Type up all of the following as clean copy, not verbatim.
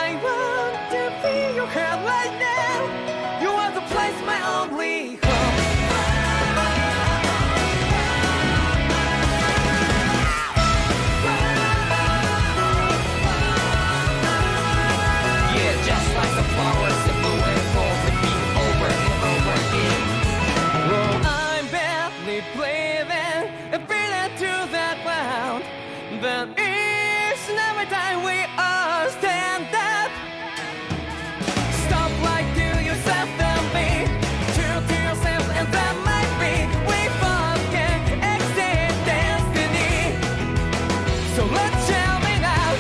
I want to be your head right now. You are the place, my only home. Yeah, just like the flowers that bloom and fall to be over and over again. Well, I'm badly breathing and feeling to that ground. But each and every time we all stand up, stop like to yourself and be true to yourself, and that might be we forget exist destiny. So let's shout it out.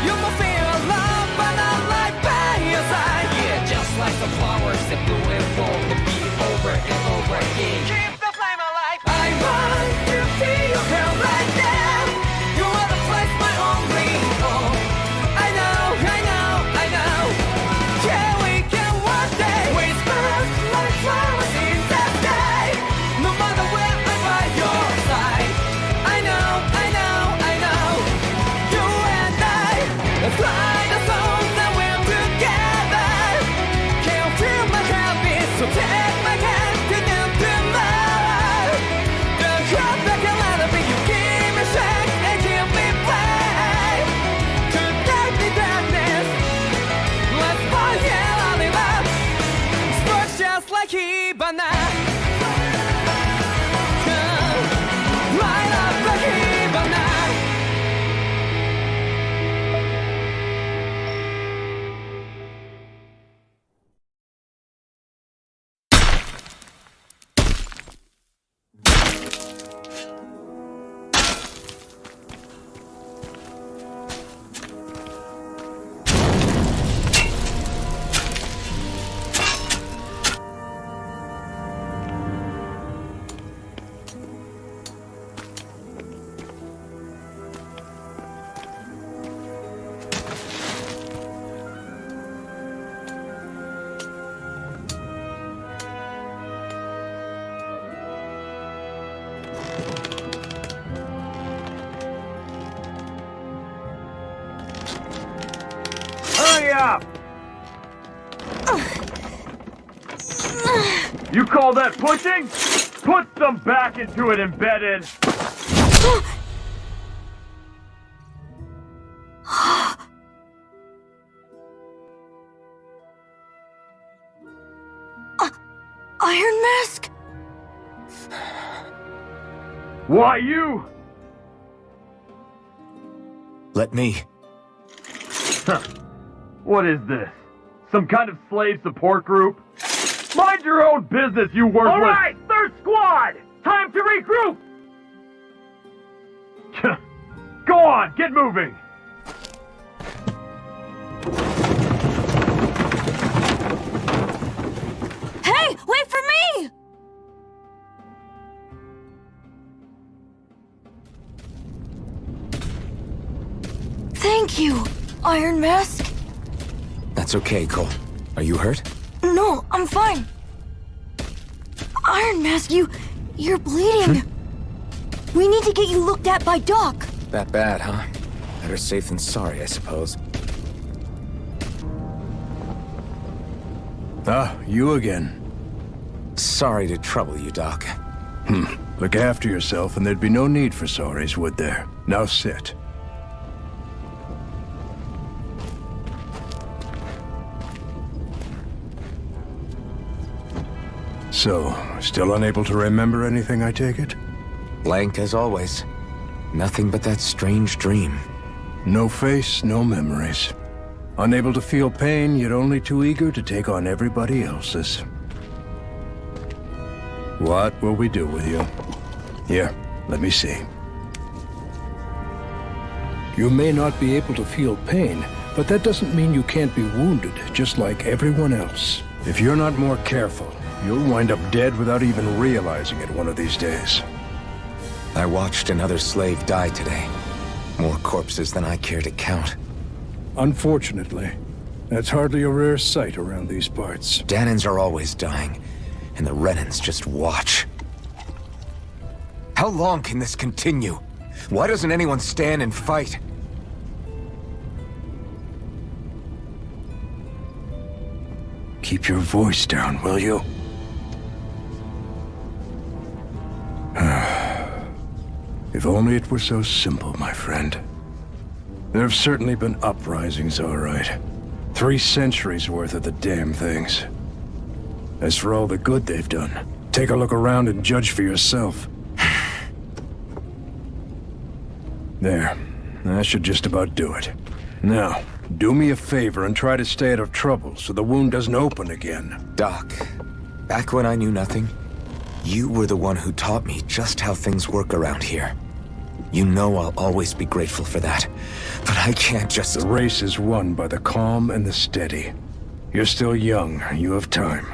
You will feel love, but not like by your side. Yeah, just like the flowers that bloom and fall to be over and over again. Keep the flame alive. I want to feel your help right now. You are the place, my only home. I know, I know, I know. Yeah, we can one day. We spark like flowers in the sky. No matter where I'm by your side. I know, I know, I know. You and I, let's fly the souls that we're together. Can't feel my habits, so take my hand to do tomorrow. The heart that can let it be, you give me strength and give me play. To dark the darkness, let's fall, yeah, I'll live up. Sparks just like Hibana. Light up like Hibana. Hurry up! You call that pushing? Put some back into it, embedded! Iron Mask? Why you? Let me. Huh. What is this? Some kind of slave support group? Mind your own business, you worthless— Alright, third squad! Time to regroup! Go on, get moving! Hey, wait for me! Thank you, Iron Mask. That's okay, Cole. Are you hurt? No, I'm fine. Iron Mask, you're bleeding. We need to get you looked at by Doc. That bad, huh? Better safe than sorry, I suppose. Ah, you again. Sorry to trouble you, Doc. Look after yourself and there'd be no need for sorries, would there? Now sit. So, still unable to remember anything, I take it? Blank as always. Nothing but that strange dream. No face, no memories. Unable to feel pain, yet only too eager to take on everybody else's. What will we do with you? Here, let me see. You may not be able to feel pain, but that doesn't mean you can't be wounded, just like everyone else. If you're not more careful, you'll wind up dead without even realizing it one of these days. I watched another slave die today. More corpses than I care to count. Unfortunately, that's hardly a rare sight around these parts. Danans are always dying, and the Renans just watch. How long can this continue? Why doesn't anyone stand and fight? keep your voice down, will you? If only it were so simple, my friend. There have certainly been uprisings, all right. 3 centuries worth of the damn things. As for all the good they've done, take a look around and judge for yourself. There. That should just about do it. Now, do me a favor and try to stay out of trouble so the wound doesn't open again. Doc, back when I knew nothing, you were the one who taught me just how things work around here. You know I'll always be grateful for that, but I can't just... The race is won by the calm and the steady. You're still young, you have time.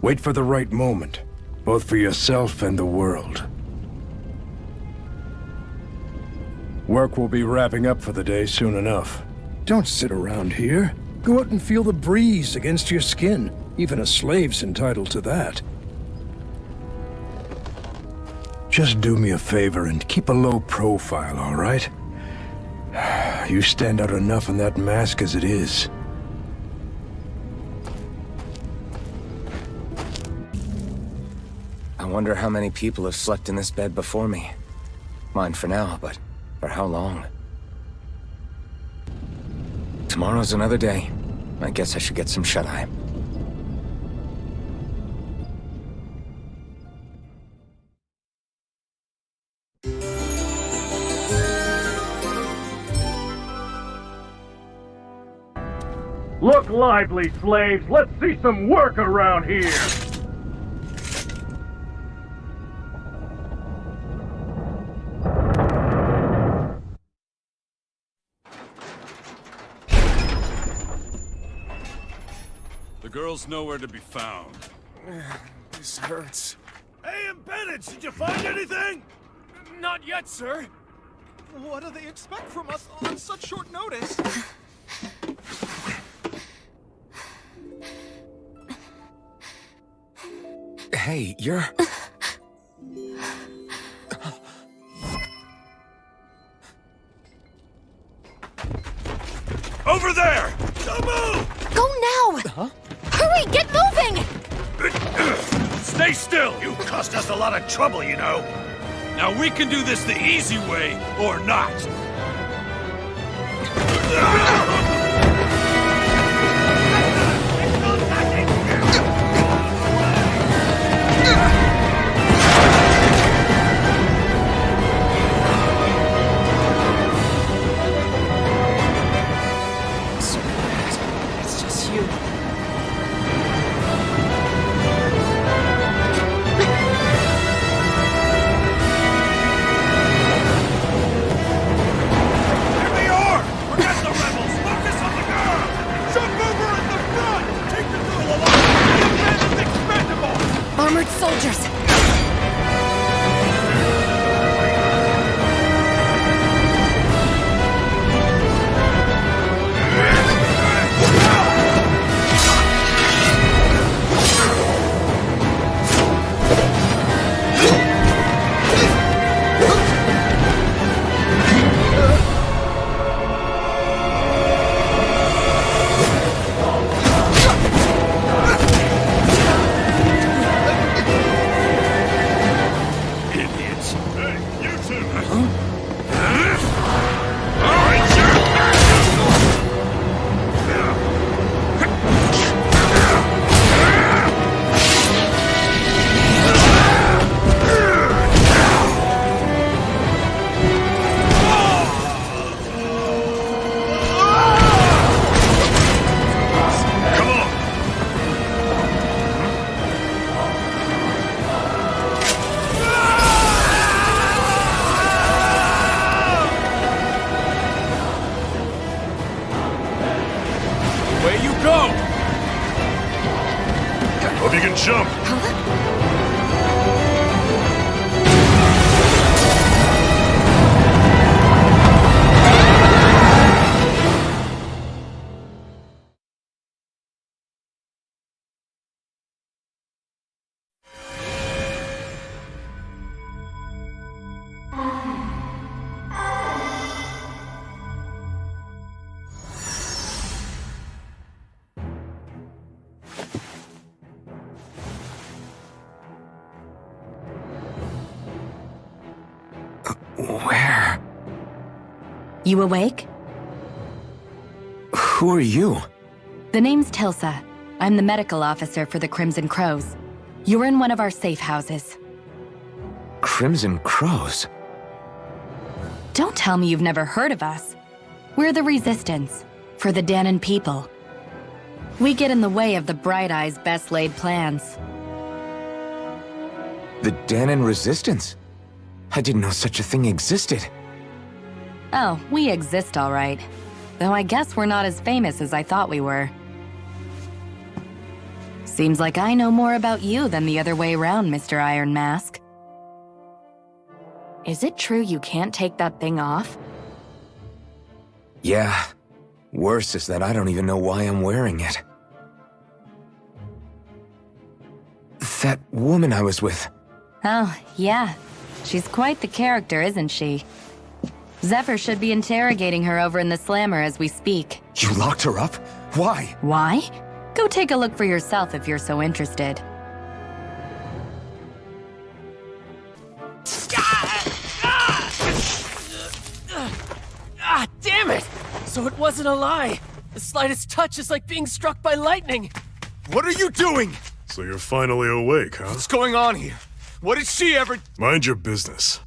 Wait for the right moment, both for yourself and the world. Work will be wrapping up for the day soon enough. Don't sit around here. Go out and feel the breeze against your skin. Even a slave's entitled to that. Just do me a favor and keep a low profile, all right? You stand out enough in that mask as it is. I wonder how many people have slept in this bed before me. Mine for now, but for how long? Tomorrow's another day. I guess I should get some shut-eye. Look lively, slaves! Let's see some work around here! The girl's nowhere to be found. This hurts. Hey, embedded, did you find anything? Not yet, sir. What do they expect from us on such short notice? Hey, you're... Over there! Don't move! Go now! Huh? Hurry, get moving! Stay still! You cost us a lot of trouble, you know. Now we can do this the easy way, or not. It's just you. Here they are! Forget the rebels! Focus on the girl! Jump over in the front! Take the girl along! The man is expendable! Armored soldiers! Idiots! Hey, you two! Come on! Away you go! Hope you can jump! Where? You awake? Who are you? The name's Tilsa. I'm the medical officer for the Crimson Crows. You're in one of our safe houses. Crimson Crows? Don't tell me you've never heard of us. We're the Resistance, for the Danon people. We get in the way of the Bright Eye's best-laid plans. The Danon Resistance? I didn't know such a thing existed. Oh, we exist all right. Though I guess we're not as famous as I thought we were. Seems like I know more about you than the other way around, Mr. Iron Mask. Is it true you can't take that thing off? Yeah. Worse is that I don't even know why I'm wearing it. That woman I was with. Oh, yeah. She's quite the character, isn't she? Zephyr should be interrogating her over in the Slammer as we speak. You locked her up? Why? Why? Go take a look for yourself if you're so interested. Ah, damn it! So it wasn't a lie. The slightest touch is like being struck by lightning. What are you doing? So you're finally awake, huh? What's going on here? What did she ever... Mind your business.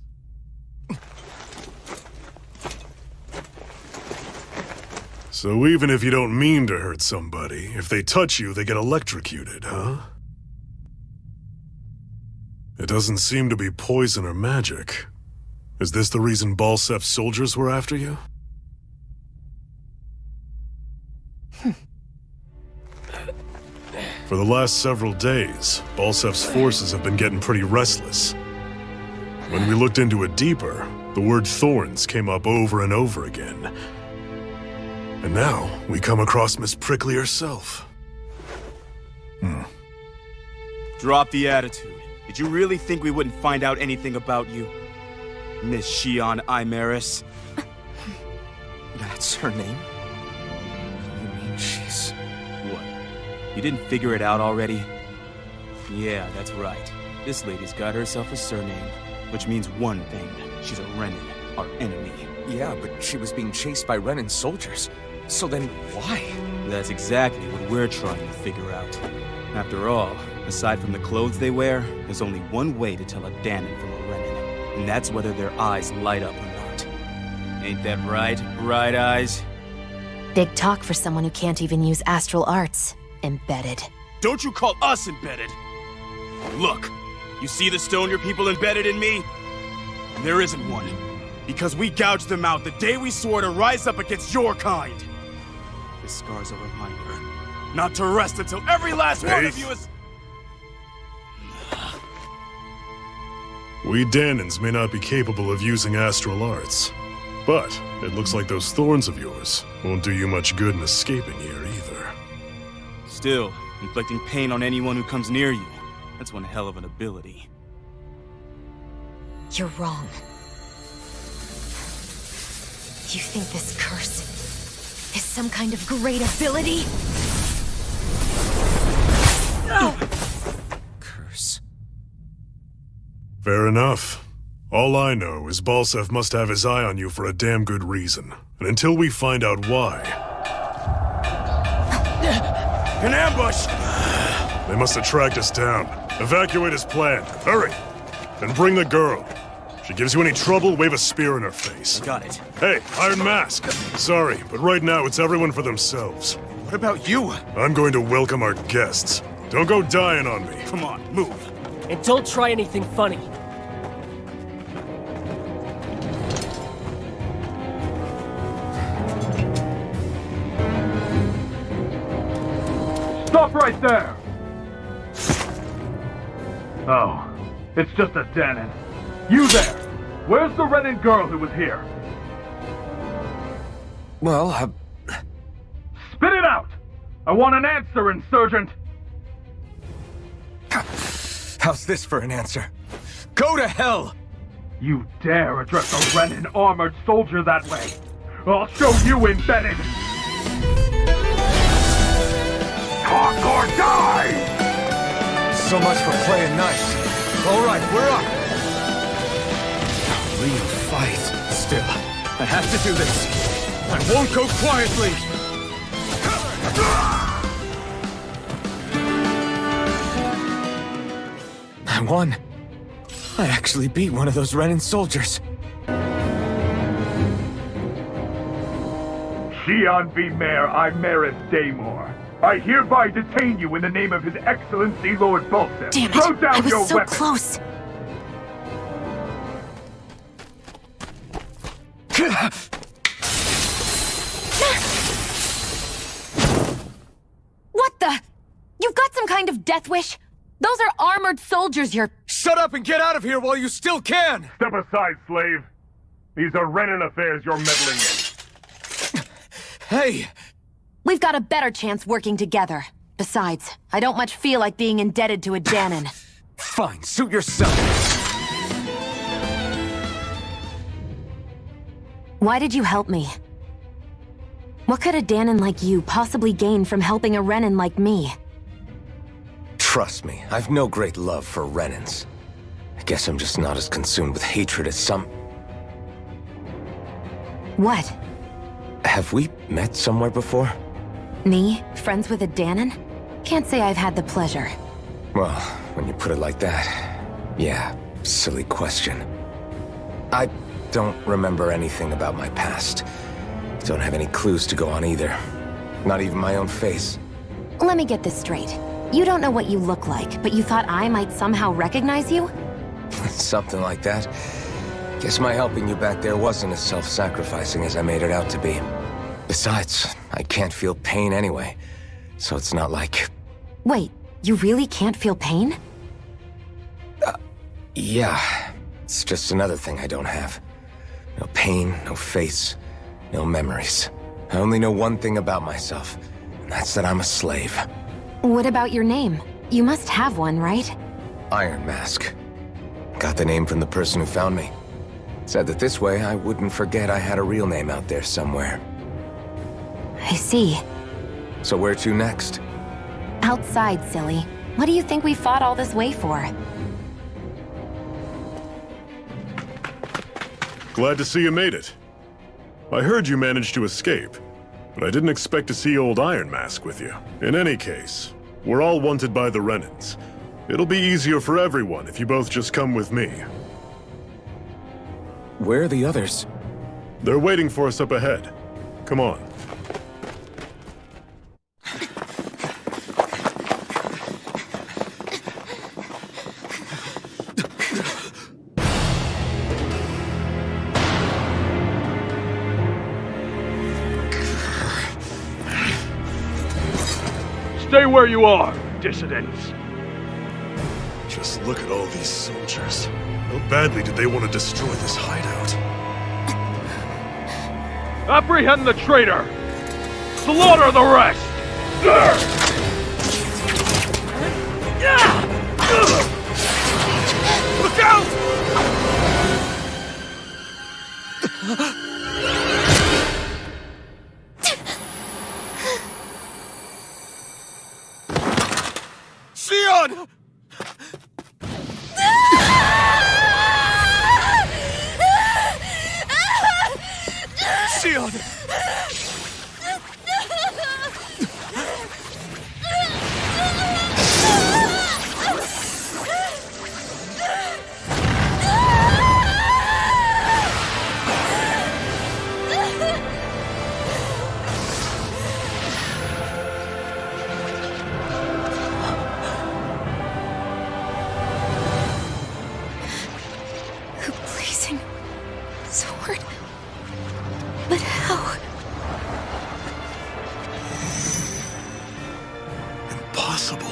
So even if you don't mean to hurt somebody, if they touch you, they get electrocuted, huh? It doesn't seem to be poison or magic. Is this the reason Balsef's soldiers were after you? For the last several days, Balsef's forces have been getting pretty restless. When we looked into it deeper, the word thorns came up over and over again. And now, we come across Miss Prickly herself. Drop the attitude. Did you really think we wouldn't find out anything about you? Miss Shion Imaris? That's her name? You mean she's... What? You didn't figure it out already? Yeah, that's right. This lady's got herself a surname, which means one thing. She's a Renin, our enemy. Yeah, but she was being chased by Renin soldiers. So then, why? That's exactly what we're trying to figure out. After all, aside from the clothes they wear, there's only one way to tell a Danon from a Renin, and that's whether their eyes light up or not. Ain't that right, Bright Eyes? Big talk for someone who can't even use astral arts. Embedded. Don't you call us embedded! Look, you see the stone your people embedded in me? There isn't one. Because we gouged them out the day we swore to rise up against your kind. This scar's a reminder, not to rest until every last one of you is... We Danons may not be capable of using astral arts, but it looks like those thorns of yours won't do you much good in escaping here either. Still, inflicting pain on anyone who comes near you, that's one hell of an ability. You're wrong. You think this curse is some kind of great ability? Curse. Fair enough. All I know is Balsef must have his eye on you for a damn good reason. And until we find out why... An ambush! They must have tracked us down. Evacuate as planned. Hurry! And bring the girl. If she gives you any trouble, wave a spear in her face. Got it. Hey, Iron Mask! Sorry, but right now it's everyone for themselves. What about you? I'm going to welcome our guests. Don't go dying on me. Come on, move. And don't try anything funny. Stop right there! Oh, it's just a Danon. You there! Where's the Renin girl who was here? Well, Spit it out! I want an answer, Insurgent! how's this for an answer? Go to hell! You dare address a Renin armored soldier that way? I'll show you embedded! Talk or die! So much for playing nice. All right, we're up. real fight. Still, I have to do this. I won't go quietly. I won. I actually beat one of those Renan soldiers. Xi'an v. Mayor Imeris Daymore. I hereby detain you in the name of His Excellency Lord Bolsef. Damn Throw it! down I was your so weapon. close. What the? You've got some kind of death wish? Those are armored soldiers you're... Shut up and get out of here while you still can! Step aside, slave. These are Renan affairs you're meddling in. Hey! We've got a better chance working together. Besides, I don't much feel like being indebted to a Danon. Fine, suit yourself. Why did you help me? What could a Danon like you possibly gain from helping a Renan like me? Trust me, I've no great love for Renans. I guess I'm just not as consumed with hatred as some... What? Have we met somewhere before? Me? Friends with a Danon? Can't say I've had the pleasure. Well, when you put it like that, yeah, silly question. I don't remember anything about my past. Don't have any clues to go on either. Not even my own face. Let me get this straight. You don't know what you look like, but you thought I might somehow recognize you? Something like that. Guess my helping you back there wasn't as self-sacrificing as I made it out to be. Besides, I can't feel pain anyway, so it's not like... Wait, you really can't feel pain? Yeah, it's just another thing I don't have. No pain, no face, no memories. I only know one thing about myself, and that's that I'm a slave. What about your name? You must have one, right? Iron Mask. Got the name from the person who found me. Said that this way I wouldn't forget I had a real name out there somewhere. I see. So where to next? Outside, silly. What do you think we fought all this way for? Glad to see you made it. I heard you managed to escape, but I didn't expect to see old Iron Mask with you. In any case, we're all wanted by the Renans. It'll be easier for everyone if you both just come with me. Where are the others? They're waiting for us up ahead. Come on. Stay where you are, dissidents. Just look at all these soldiers. How badly did they want to destroy this hideout? Apprehend the traitor! Slaughter the rest! Look out! Xi'an! Xi'an! A blazing sword. But how? Impossible.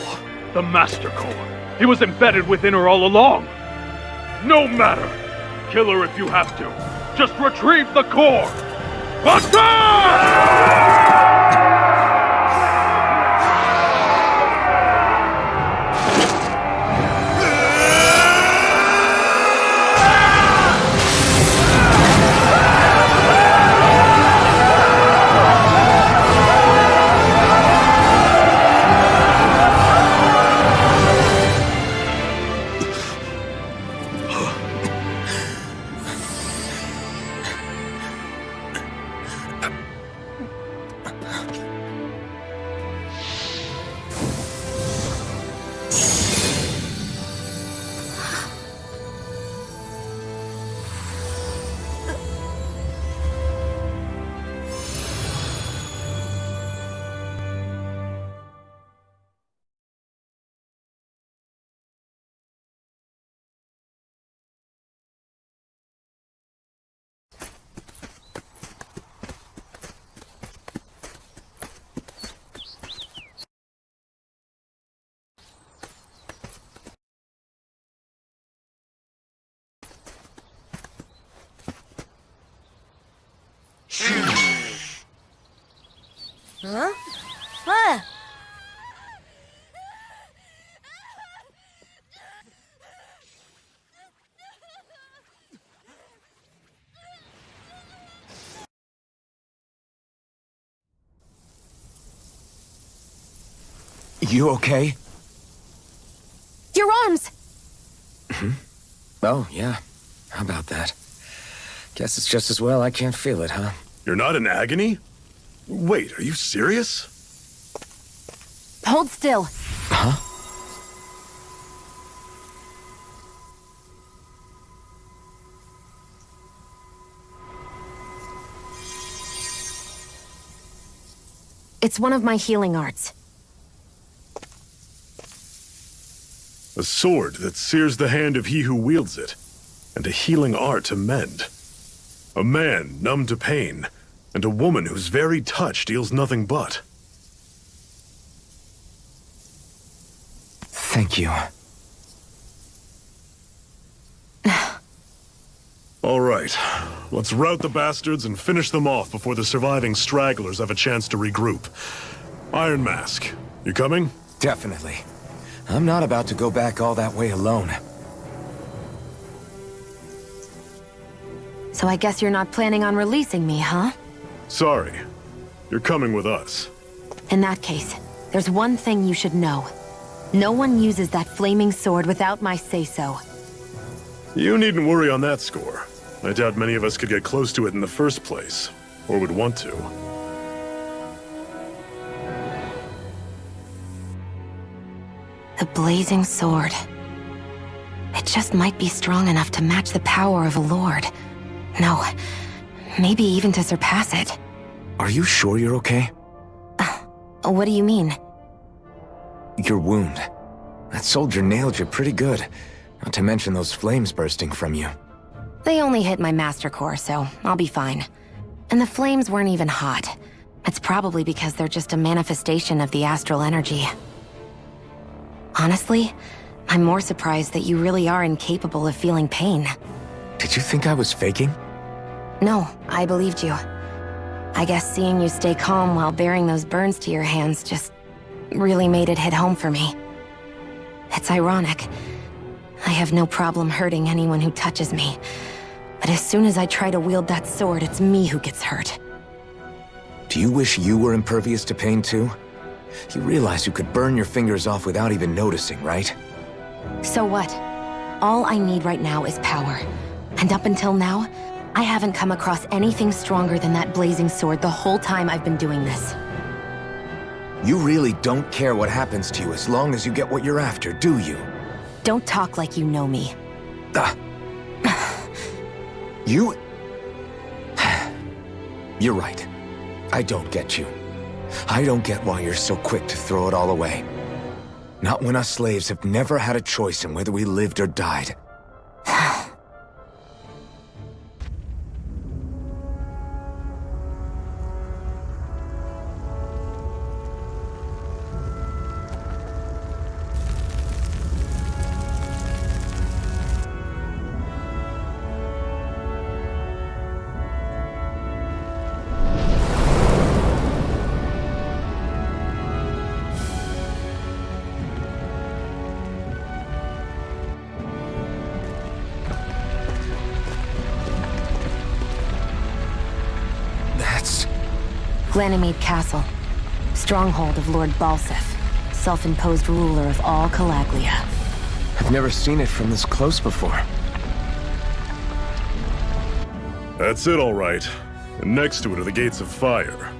The Master Core. He was embedded within her all along. No matter. Kill her if you have to. Just retrieve the core. Attack! Huh? Ah! You okay? Your arms! Oh, yeah. How about that? Guess it's just as well I can't feel it, huh? You're not in agony? Wait, are you serious? Hold still. Huh? It's one of my healing arts. A sword that sears the hand of he who wields it, and a healing art to mend. A man numb to pain, and a woman whose very touch deals nothing but. Thank you. All right, let's rout the bastards and finish them off before the surviving stragglers have a chance to regroup. Iron Mask, you coming? Definitely. I'm not about to go back all that way alone. So I guess you're not planning on releasing me, huh? Sorry, you're coming with us. In that case, there's one thing you should know. No one uses that flaming sword without my say-so. You needn't worry on that score. I doubt many of us could get close to it in the first place, or would want to. The blazing sword. It just might be strong enough to match the power of a lord. No, maybe even to surpass it. Are you sure you're okay? What do you mean? Your wound. That soldier nailed you pretty good. Not to mention those flames bursting from you. They only hit my master core, so I'll be fine. And the flames weren't even hot. It's probably because they're just a manifestation of the astral energy. Honestly, I'm more surprised that you really are incapable of feeling pain. Did you think I was faking? No, I believed you. I guess seeing you stay calm while bearing those burns to your hands just really made it hit home for me. It's ironic. I have no problem hurting anyone who touches me. But as soon as I try to wield that sword, it's me who gets hurt. Do you wish you were impervious to pain too? You realize you could burn your fingers off without even noticing, right? So what? All I need right now is power. And up until now, I haven't come across anything stronger than that blazing sword the whole time I've been doing this. You really don't care what happens to you as long as you get what you're after, do you? Don't talk like you know me. You... You're right. I don't get you. I don't get why you're so quick to throw it all away. Not when us slaves have never had a choice in whether we lived or died. Ganymede Castle, stronghold of Lord Balsef, self-imposed ruler of all Calaglia. I've never seen it from this close before. That's it, all right. And next to it are the Gates of Fire.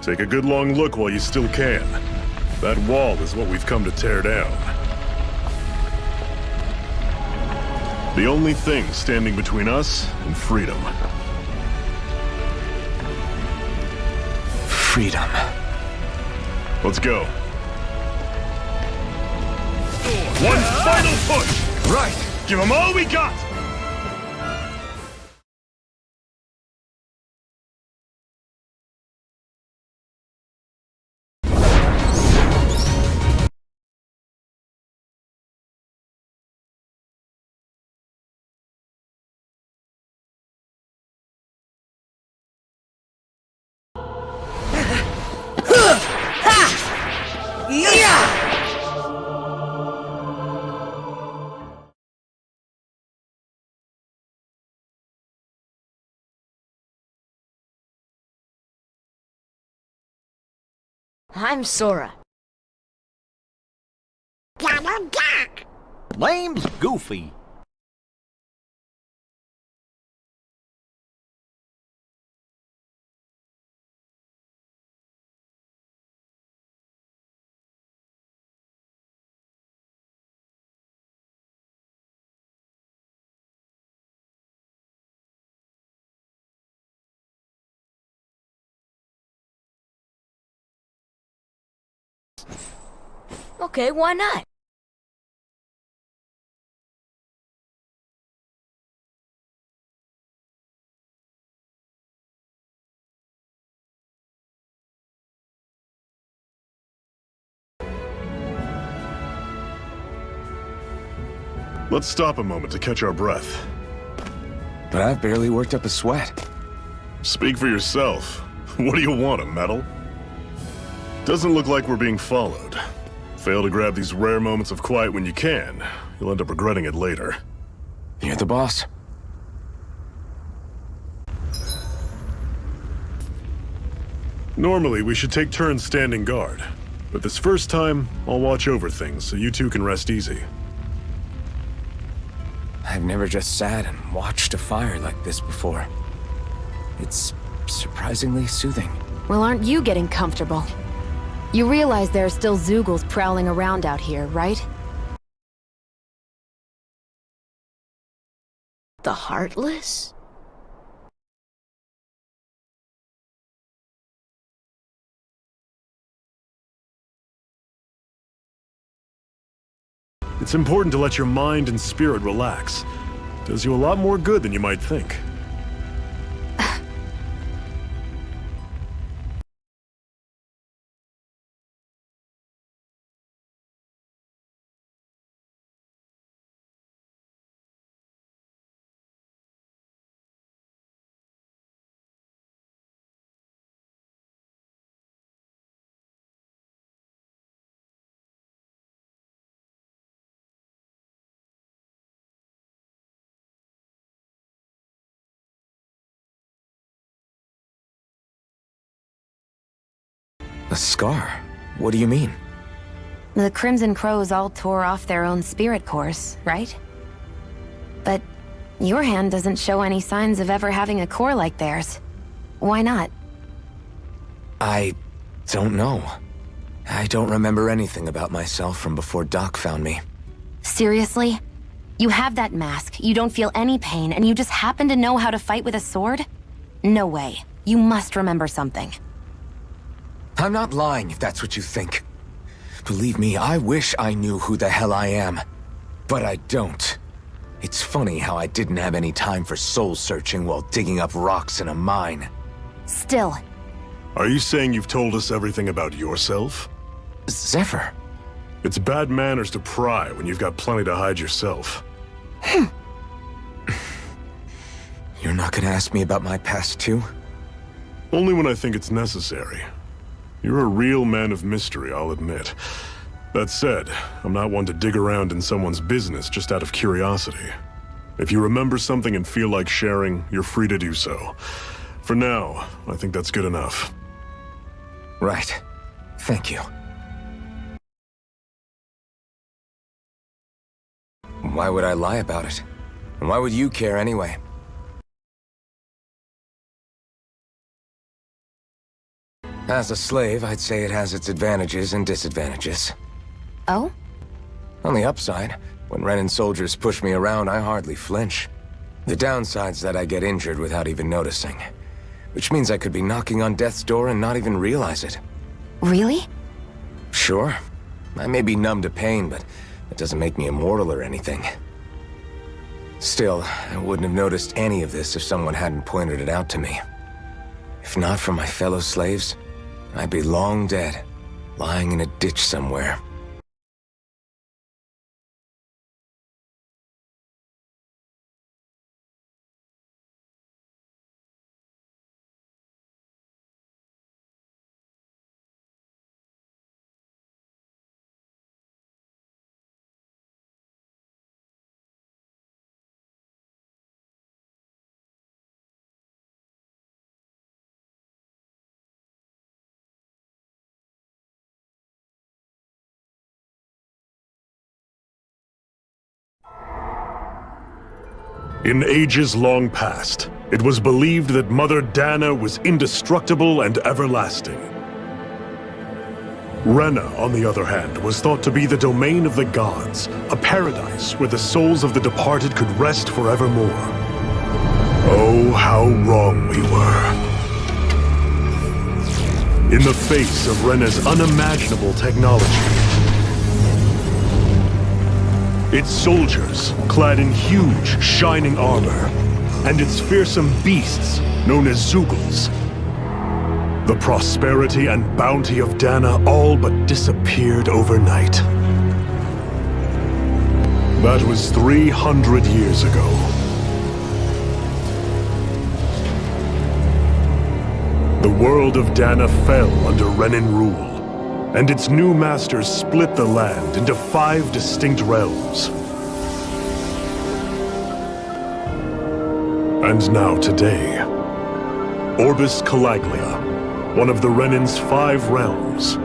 Take a good long look while you still can. That wall is what we've come to tear down. The only thing standing between us and freedom. Freedom. Let's go. One final push! Right! Give them all we got! I'm Sora. Name's Goofy. Okay, why not? Let's stop a moment to catch our breath. But I've barely worked up a sweat. Speak for yourself. What do you want, a medal? Doesn't look like we're being followed. Fail to grab these rare moments of quiet when you can. You'll end up regretting it later. You're the boss. Normally, we should take turns standing guard. But this first time, I'll watch over things so you two can rest easy. I've never just sat and watched a fire like this before. It's surprisingly soothing. Well, aren't you getting comfortable? You realize there are still Zoogles prowling around out here, right? The Heartless? It's important to let your mind and spirit relax. Does you a lot more good than you might think. A scar? What do you mean? The Crimson Crows all tore off their own spirit cores, right? But your hand doesn't show any signs of ever having a core like theirs. Why not? I don't know. I don't remember anything about myself from before Doc found me. Seriously? You have that mask, you don't feel any pain, and you just happen to know how to fight with a sword? No way. You must remember something. I'm not lying if that's what you think. Believe me, I wish I knew who the hell I am. But I don't. It's funny how I didn't have any time for soul-searching while digging up rocks in a mine. Still. Are you saying you've told us everything about yourself? Zephyr. It's bad manners to pry when you've got plenty to hide yourself. You're not gonna ask me about my past too? Only when I think it's necessary. You're a real man of mystery, I'll admit. That said, I'm not one to dig around in someone's business just out of curiosity. If you remember something and feel like sharing, you're free to do so. For now, I think that's good enough. Right. Thank you. Why would I lie about it? And why would you care anyway? As a slave, I'd say it has its advantages and disadvantages. Oh? On the upside, when Renan soldiers push me around, I hardly flinch. The downside's that I get injured without even noticing. Which means I could be knocking on death's door and not even realize it. Really? Sure. I may be numb to pain, but that doesn't make me immortal or anything. Still, I wouldn't have noticed any of this if someone hadn't pointed it out to me. If not for my fellow slaves, I'd be long dead, lying in a ditch somewhere. In ages long past, it was believed that Mother Dana was indestructible and everlasting. Rena, on the other hand, was thought to be the domain of the gods, a paradise where the souls of the departed could rest forevermore. Oh, how wrong we were. In the face of Rena's unimaginable technology, its soldiers, clad in huge, shining armor, and its fearsome beasts, known as Zeugles. The prosperity and bounty of Dana all but disappeared overnight. That was 300 years ago. The world of Dana fell under Renan rule, and its new masters split the land into 5 distinct realms. And now today, Orbis Calaglia, one of the Renan's 5 realms.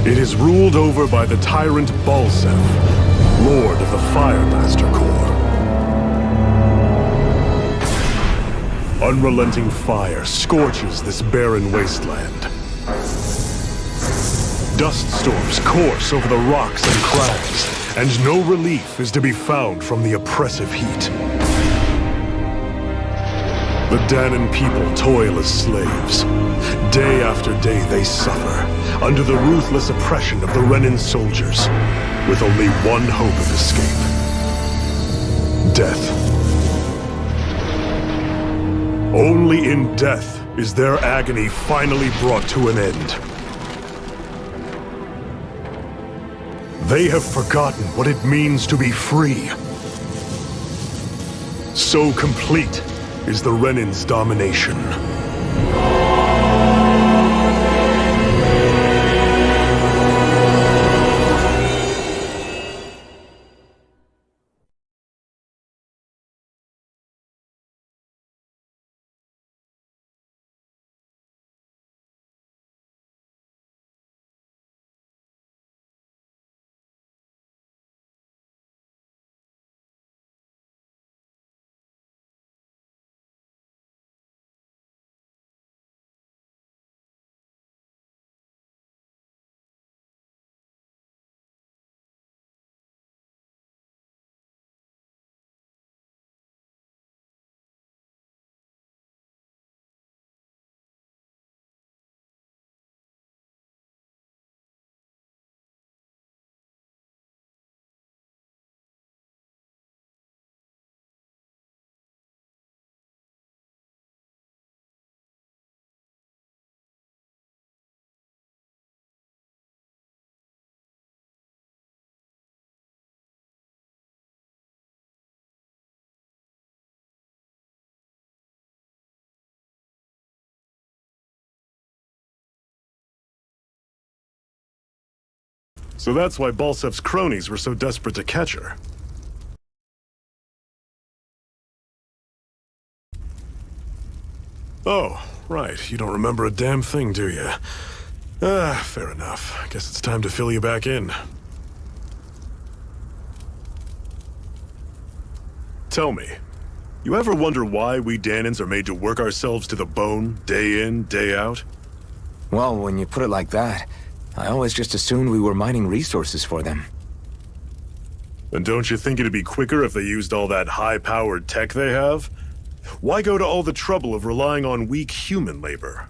It is ruled over by the tyrant Balsef, Lord of the Fire Master Corps. Unrelenting fire scorches this barren wasteland. Dust storms course over the rocks and crags, and no relief is to be found from the oppressive heat. The Danan people toil as slaves. Day after day they suffer, under the ruthless oppression of the Renan soldiers, with only one hope of escape. Death. Only in death is their agony finally brought to an end. They have forgotten what it means to be free. So complete is the Renan's domination. So that's why Balsef's cronies were so desperate to catch her. Oh, right. You don't remember a damn thing, do you? Fair enough. Guess it's time to fill you back in. Tell me, You ever wonder why we Danans are made to work ourselves to the bone, day in, day out? Well, when you put it like that, I always just assumed we were mining resources for them. And don't you think it'd be quicker if they used all that high-powered tech they have? Why go to all the trouble of relying on weak human labor?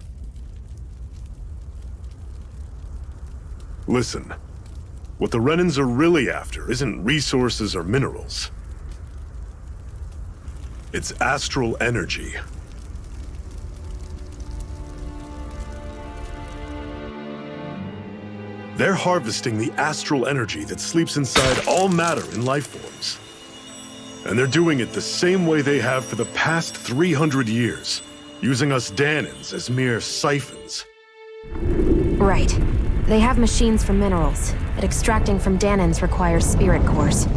Listen, what the Renans are really after isn't resources or minerals. It's astral energy. They're harvesting the astral energy that sleeps inside all matter in life forms. And they're doing it the same way they have for the past 300 years, using us Danans as mere siphons. Right. They have machines for minerals, but extracting from Danans requires spirit cores.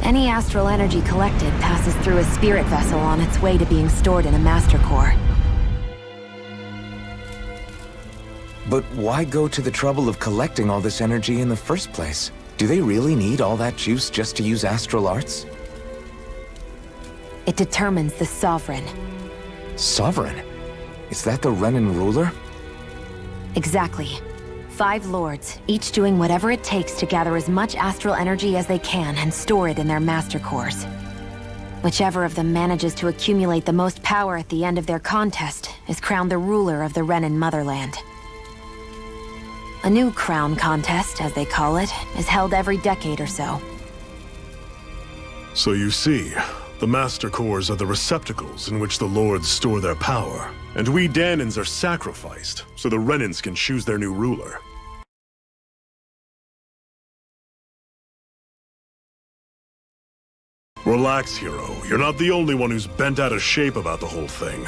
Any astral energy collected passes through a spirit vessel on its way to being stored in a master core. But why go to the trouble of collecting all this energy in the first place? Do they really need all that juice just to use astral arts? It determines the Sovereign. Sovereign? Is that the Renan ruler? Exactly. 5 lords, each doing whatever it takes to gather as much astral energy as they can and store it in their master cores. Whichever of them manages to accumulate the most power at the end of their contest is crowned the ruler of the Renan motherland. A new crown contest, as they call it, is held every decade or so. So you see, the Master Cores are the receptacles in which the Lords store their power, and we Danans are sacrificed so the Renans can choose their new ruler. Relax, hero. You're not the only one who's bent out of shape about the whole thing.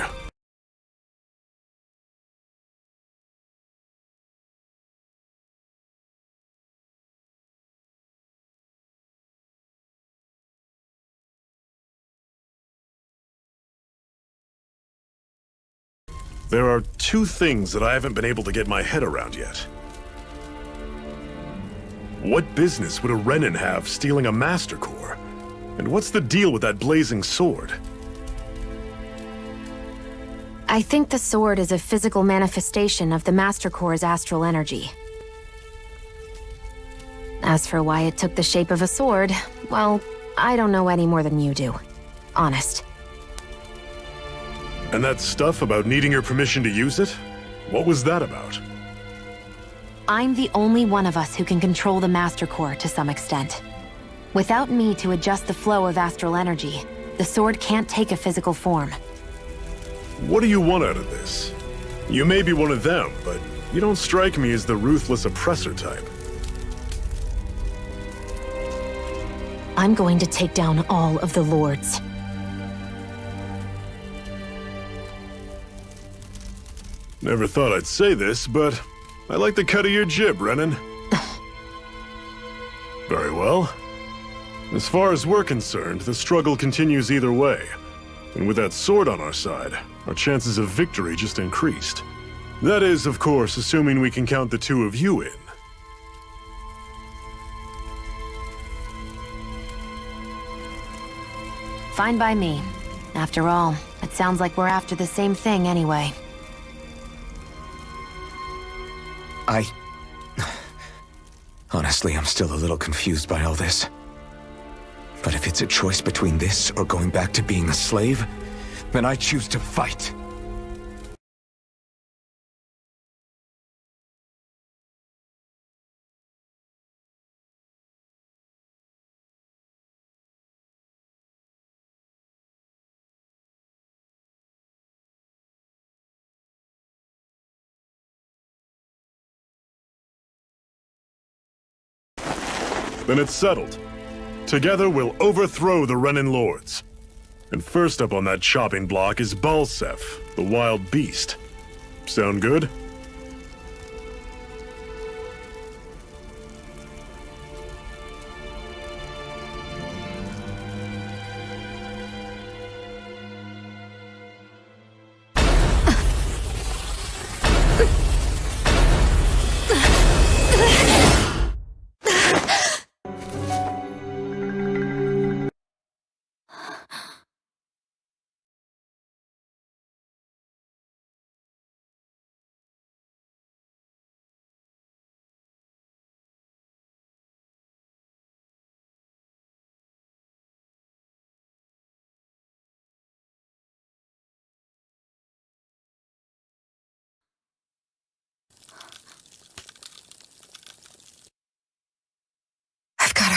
There are 2 things that I haven't been able to get my head around yet. What business would a Renan have stealing a Master Core? And what's the deal with that blazing sword? I think the sword is a physical manifestation of the Master Core's astral energy. As for why it took the shape of a sword, well, I don't know any more than you do. Honest. And that stuff about needing your permission to use it? What was that about? I'm the only one of us who can control the Master Core to some extent. Without me to adjust the flow of astral energy, the sword can't take a physical form. What do you want out of this? You may be one of them, but you don't strike me as the ruthless oppressor type. I'm going to take down all of the lords. Never thought I'd say this, but I like the cut of your jib, Renan. Very well. As far as we're concerned, the struggle continues either way. And with that sword on our side, our chances of victory just increased. That is, of course, assuming we can count the 2 of you in. Fine by me. After all, it sounds like we're after the same thing anyway. Honestly, I'm still a little confused by all this. But if it's a choice between this or going back to being a slave, then I choose to fight. Then it's settled. Together we'll overthrow the Renan Lords. And first up on that chopping block is Balsef, the wild beast. Sound good?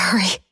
Hurry.